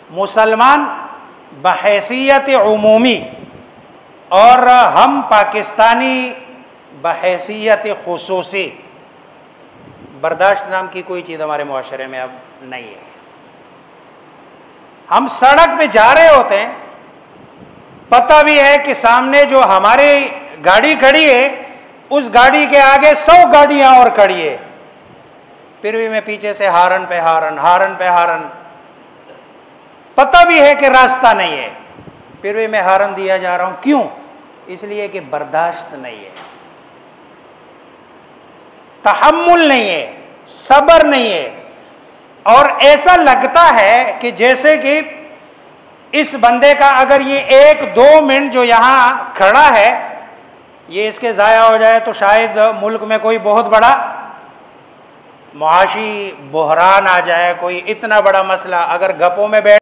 मुसलमान बहैसियत उमूमी और हम पाकिस्तानी बहैसियत खुसूसी, बर्दाश्त नाम की कोई चीज़ हमारे मुआशरे में अब नहीं है। हम सड़क पे जा रहे होते हैं, पता भी है कि सामने जो हमारी गाड़ी खड़ी है उस गाड़ी के आगे 100 गाड़ियां और खड़ी है, फिर भी मैं पीछे से हारन पे हारन, हारन पे हारन, पता भी है कि रास्ता नहीं है, फिर भी मैं हारन दिया जा रहा हूं। क्यों? इसलिए कि बर्दाश्त नहीं है, तहम्मुल नहीं है, सब्र नहीं है। और ऐसा लगता है कि जैसे कि इस बंदे का अगर ये 1-2 मिनट जो यहां खड़ा है ये इसके ज़ाया हो जाए तो शायद मुल्क में कोई बहुत बड़ा मुआशी बहरान आ जाए, कोई इतना बड़ा मसला। अगर गप्पों में बैठ